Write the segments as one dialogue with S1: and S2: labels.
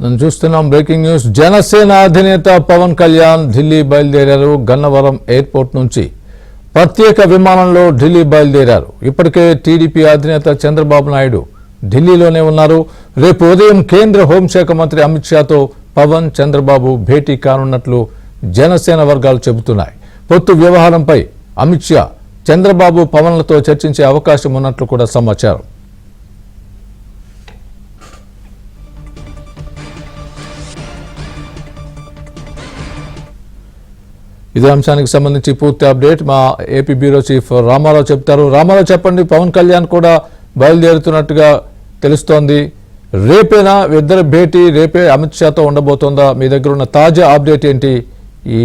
S1: మనం చూస్తున్నాం breaking news. Janasena అధినేత పవన్ కళ్యాణ్ ఢిల్లీ బయలుదేరారు. గన్నవరం ఎయిర్పోర్ట్ నుంచి ప్రత్యేక విమానంలో ఢిల్లీ బయలుదేరారు. ఇప్పటికే టీడీపీ అధినేత చంద్రబాబు నాయుడు ఢిల్లీలోనే ఉన్నారు. రేపు ఉదయం కేంద్ర హోంశాఖ మంత్రి అమిత్ షాతో పవన్ చంద్రబాబు భేటీ కానున్నట్లు జనసేన వర్గాలు చెబుతున్నాయి. పొత్తు వ్యవహారంపై అమిత్ షా చంద్రబాబు పవన్లతో చర్చించే అవకాశం ఉన్నట్లు కూడా సమాచారం. ఇదే అంశానికి సంబంధించి పూర్తి అప్డేట్ మా ఏపీ బ్యూరో చీఫ్ రామారావు చెప్తారు. రామారావు, చెప్పండి. పవన్ కళ్యాణ్ కూడా బయలుదేరుతున్నట్టుగా తెలుస్తోంది. రేపేనా ఇద్దరు భేటీ? రేపే అమిత్ షాతో ఉండబోతోందా? మీ దగ్గర ఉన్న తాజా అప్డేట్ ఏంటి ఈ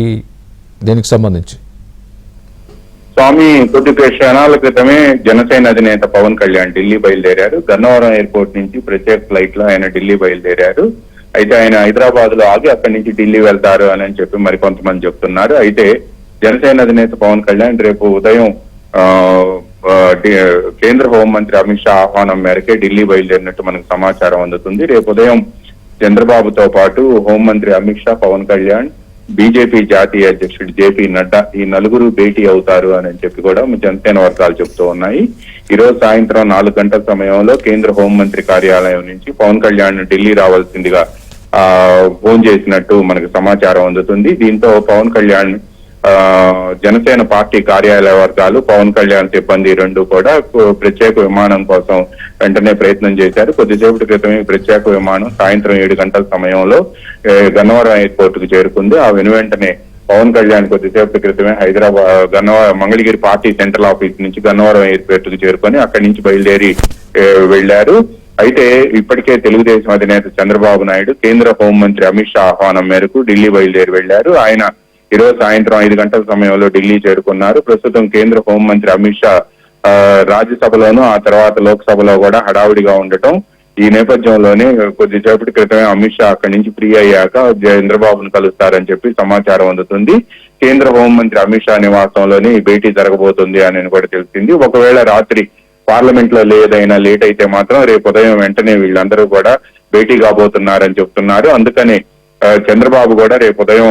S1: దీనికి సంబంధించి?
S2: స్వామి, కొద్ది క్షణాల క్రితమే జనసేన అధినేత పవన్ కళ్యాణ్ ఢిల్లీ బయలుదేరారు. గన్నవరం ఎయిర్పోర్ట్ నుంచి ప్రత్యేక ఫ్లైట్ లో ఆయన ఢిల్లీ బయలుదేరారు. అయితే ఆయన హైదరాబాద్ లో ఆగి అక్కడి నుంచి ఢిల్లీ వెళ్తారు అని చెప్పి మరికొంతమంది చెప్తున్నారు. అయితే జనసేన అధినేత పవన్ కళ్యాణ్ రేపు ఉదయం కేంద్ర హోంమంత్రి అమిత్ షా ఆహ్వానం మేరకే ఢిల్లీ బయలుదేరినట్టు మనకు సమాచారం అందుతుంది. రేపు ఉదయం చంద్రబాబుతో పాటు హోంమంత్రి అమిత్ షా, పవన్ కళ్యాణ్, బీజేపీ జాతీయ అధ్యక్షుడు జేపీ నడ్డా ఈ నలుగురు భేటీ అవుతారు అని చెప్పి కూడా జనసేన వర్గాలు చెబుతూ ఉన్నాయి. ఈ రోజు సాయంత్రం 4 గంటల సమయంలో కేంద్ర హోంమంత్రి కార్యాలయం నుంచి పవన్ కళ్యాణ్ ఢిల్లీ రావాల్సిందిగా ఫోన్ చేసినట్టు మనకు సమాచారం అందుతుంది. దీంతో పవన్ కళ్యాణ్ జనసేన పార్టీ కార్యాలయ వర్గాలు, పవన్ కళ్యాణ్ సిబ్బంది రెండు కూడా ప్రత్యేక విమానం కోసం వెంటనే ప్రయత్నం చేశారు. కొద్దిసేపటి క్రితమే ప్రత్యేక విమానం సాయంత్రం 7 గంటల సమయంలో గన్నవరం ఎయిర్పోర్ట్ కు చేరుకుంది. ఆ వెంటనే పవన్ కళ్యాణ్ కొద్దిసేపటి క్రితమే మంగళగిరి పార్టీ సెంట్రల్ ఆఫీస్ నుంచి గన్నవరం ఎయిర్పోర్ట్ కు చేరుకొని అక్కడి నుంచి బయలుదేరి వెళ్లారు. అయితే ఇప్పటికే తెలుగుదేశం అధినేత చంద్రబాబు నాయుడు కేంద్ర హోంమంత్రి అమిత్ షా ఆహ్వానం మేరకు ఢిల్లీ బయలుదేరి వెళ్లారు. ఆయన ఈరోజు సాయంత్రం 5 గంటల సమయంలో ఢిల్లీ చేరుకున్నారు. ప్రస్తుతం కేంద్ర హోంమంత్రి అమిత్ షా రాజ్యసభలోను ఆ తర్వాత లోక్సభలో కూడా హడావుడిగా ఉండటం, ఈ నేపథ్యంలోనే కొద్దిసేపటి క్రితమే అమిత్ షా అక్కడి నుంచి ఫ్రీ అయ్యాక చంద్రబాబును కలుస్తారని చెప్పి సమాచారం అందుతుంది. కేంద్ర హోంమంత్రి అమిత్ షా నివాసంలోనే ఈ భేటీ జరగబోతుంది అని కూడా తెలిసింది. ఒకవేళ రాత్రి పార్లమెంట్ లో ఏదైనా లేట్ అయితే మాత్రం రేపు ఉదయం వెంటనే వీళ్ళందరూ కూడా భేటీ కాబోతున్నారని చెప్తున్నారు. అందుకని చంద్రబాబు కూడా రేపు ఉదయం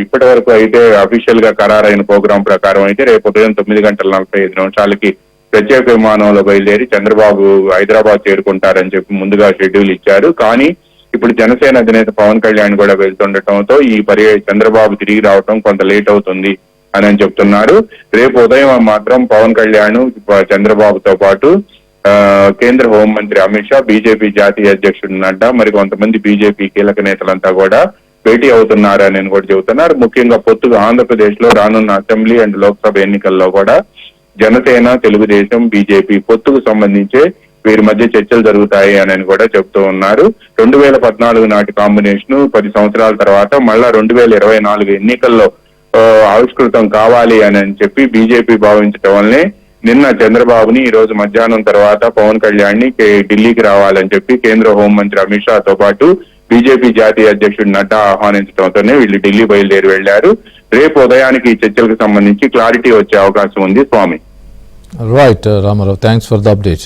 S2: ఇప్పటి వరకు అయితే అఫీషియల్ గా ఖరారైన ప్రోగ్రాం ప్రకారం అయితే రేపు ఉదయం 9:45 ప్రత్యేక విమానంలో బయలుదేరి చంద్రబాబు హైదరాబాద్ చేరుకుంటారని చెప్పి ముందుగా షెడ్యూల్ ఇచ్చారు. కానీ ఇప్పుడు జనసేన అధినేత పవన్ కళ్యాణ్ కూడా వెళ్తుండటంతో ఈ చంద్రబాబు తిరిగి రావటం కొంత లేట్ అవుతుంది అని చెప్తున్నారు. రేపు ఉదయం మాత్రం పవన్ కళ్యాణ్, చంద్రబాబుతో పాటు కేంద్ర హోంమంత్రి అమిత్ షా, బీజేపీ జాతీయ అధ్యక్షుడు నడ్డా, మరి కొంతమంది బీజేపీ కీలక నేతలంతా కూడా భేటీ అవుతున్నారని కూడా చెబుతున్నారు. ముఖ్యంగా పొత్తుగా ఆంధ్రప్రదేశ్ లో రానున్న అసెంబ్లీ అండ్ లోక్సభ ఎన్నికల్లో కూడా జనసేన, తెలుగుదేశం, బీజేపీ పొత్తుకు సంబంధించే వీరి మధ్య చర్చలు జరుగుతాయి అని కూడా చెబుతూ ఉన్నారు. 2014 నాటి కాంబినేషన్ 10 సంవత్సరాల తర్వాత మళ్ళా 2024 ఎన్నికల్లో ఆవిష్కృతం కావాలి అని చెప్పి బీజేపీ భావించడం వల్లనే నిన్న చంద్రబాబుని ఈ రోజు మధ్యాహ్నం తర్వాత పవన్ కళ్యాణ్ ని ఢిల్లీకి రావాలని చెప్పి కేంద్ర హోంమంత్రి అమిత్ షాతో పాటు బీజేపీ జాతీయ అధ్యక్షుడు నడ్డా ఆహ్వానించడంతోనే వీళ్ళు ఢిల్లీ బయలుదేరి వెళ్లారు. రేపు ఉదయానికి ఈ చర్చలకు సంబంధించి క్లారిటీ వచ్చే అవకాశం ఉంది. Swami,
S1: right Ramarao, thanks for the update.